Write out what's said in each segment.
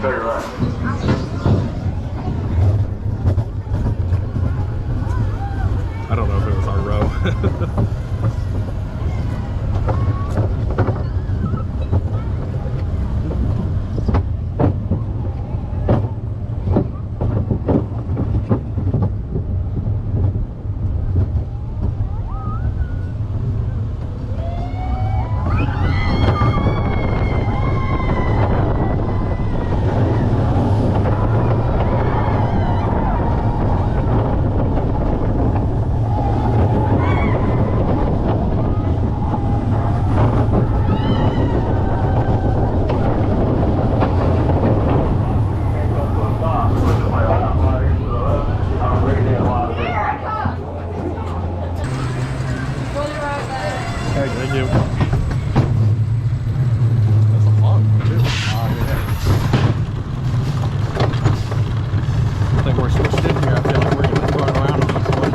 Very right. I don't know if it was our row. Thank you. That's a long one, too. I think we're switched in here. I feel like we're going around on this one.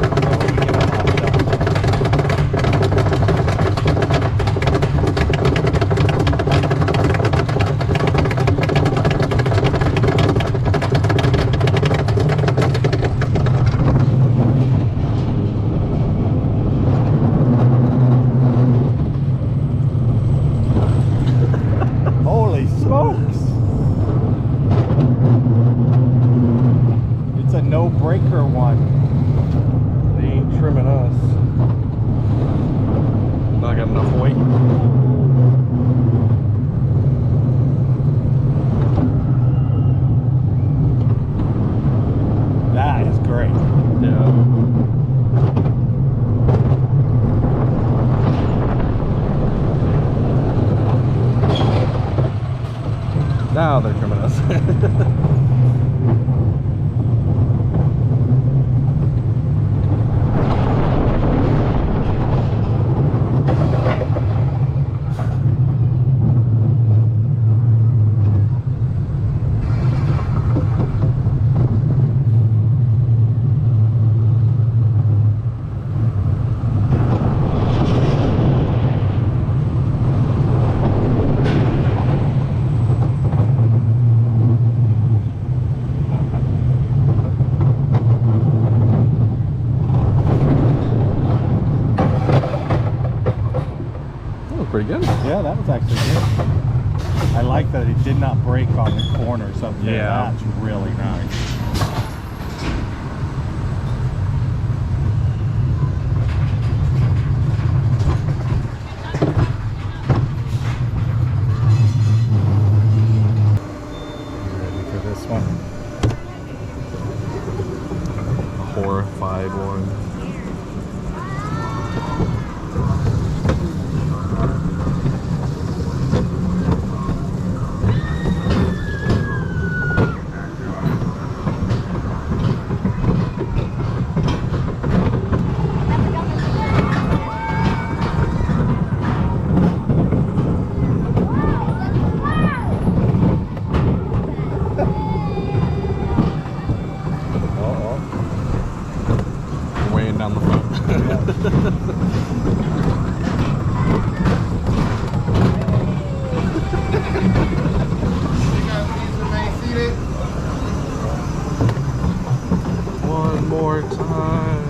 Holy smokes! It's a no-breaker one. They ain't trimming us. Not got enough weight. That is great. Yeah. Now they're trimming us. Pretty good. Yeah, that was actually good. I like that it did not break on the corners up there. Yeah. That's really nice. You ready for this one? A horrified one. Weighing down the front. One more time.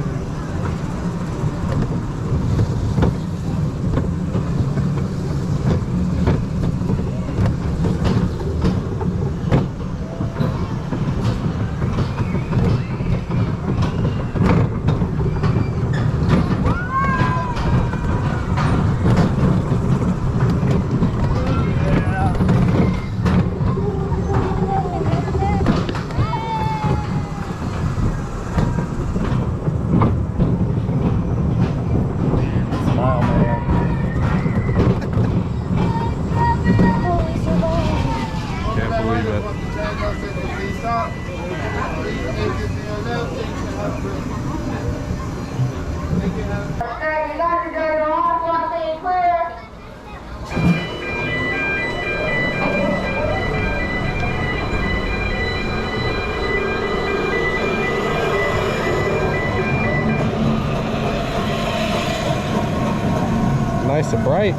Nice and bright.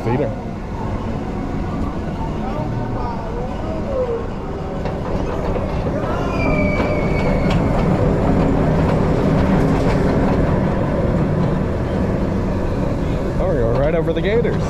feeder. Oh, we're going right over the gators.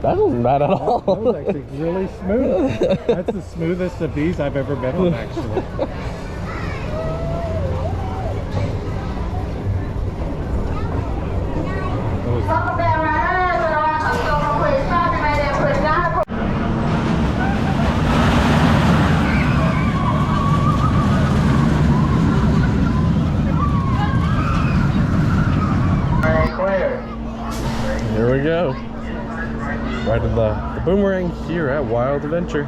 That wasn't bad at all. That was actually really smooth. That's the smoothest of these I've ever been on, actually. Here we go. Right in the Boomerang here at Wild Adventure.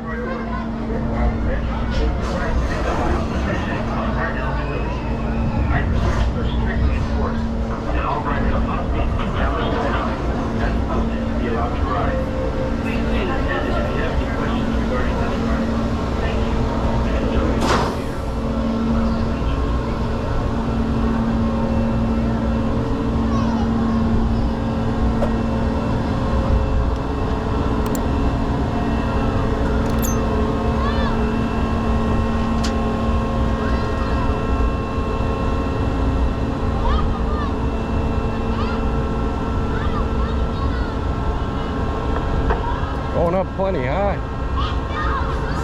Going up plenty high.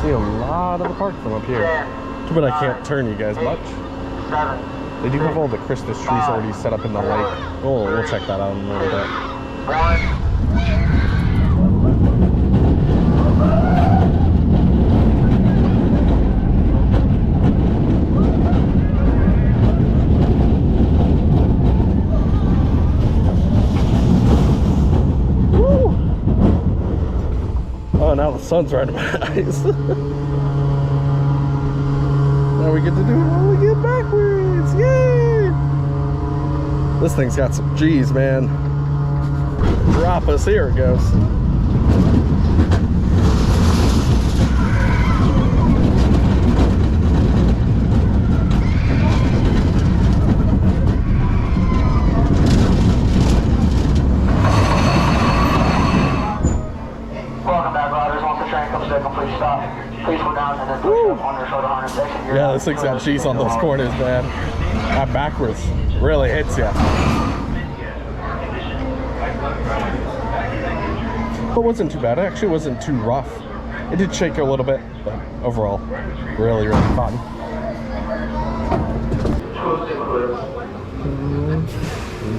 See a lot of the park from up here. Too bad I can't turn you guys much. They do have all the Christmas trees already set up in the lake. We'll check that out in a little bit. Oh, now the sun's right in my eyes. Now we get to do it all again backwards. Yay! This thing's got some G's, man. Drop us. Here it goes. Yeah, this thing's got cheese on those corners, man. That backwards really hits you. But it wasn't too bad. It actually wasn't too rough. It did shake a little bit, but overall, really, really fun.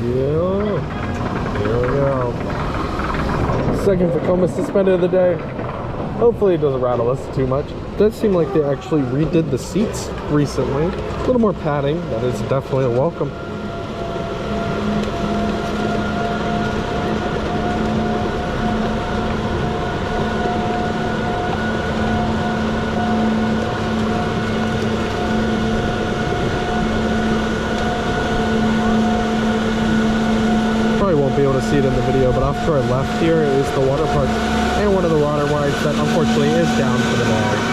Yeah, here we go. Second Tacoma suspended of the day. Hopefully it doesn't rattle us too much. It does seem like they actually redid the seats recently. A little more padding. That is definitely a welcome. Probably won't be able to see it in the video, but off to our left here is the water park. And one of the water rides that unfortunately is down for the day.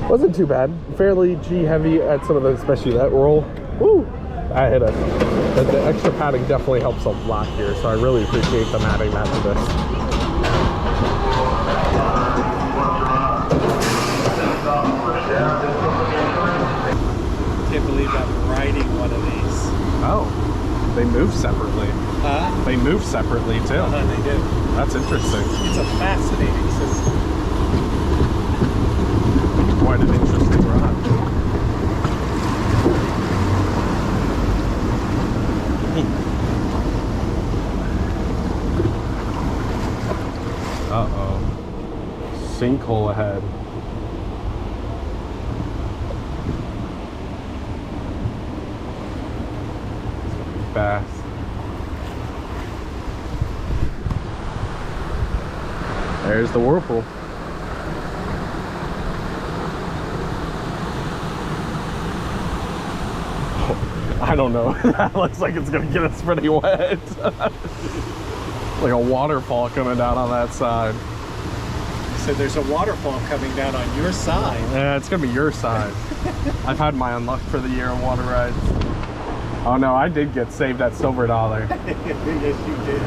Wasn't too bad. Fairly G heavy at some of the, especially that roll. Woo! I hit it. But the extra padding definitely helps a lot here, so I really appreciate them adding that to this. Can't believe I'm riding one of these. Oh. They move separately. They move separately too. They do. That's interesting. It's a fascinating system. Quite an interesting ride. Uh-oh. Sinkhole ahead. It's gonna be fast. There's the whirlpool. I don't know. That looks like it's gonna get us pretty wet. Like a waterfall coming down on that side. So there's a waterfall coming down on your side. Yeah, it's gonna be your side. I've had my unluck for the year of water rides. Oh no, I did get saved at Silver Dollar. Yes, you did.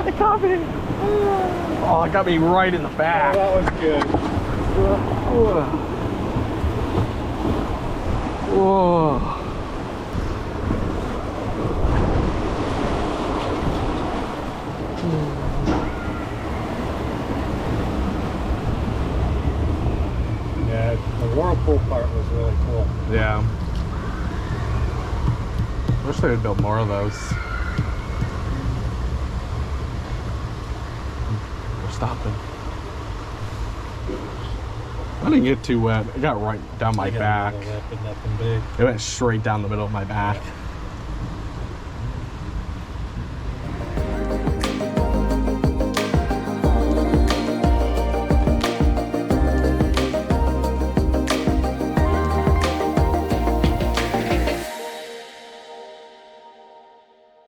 It got me. Oh, it got me right in the back. Oh, that was good. Whoa. Yeah, the whirlpool part was really cool. Yeah. Wish they would build more of those. We're stopping. I didn't get too wet. It got right down my back. But nothing big. It went straight down the middle of my back.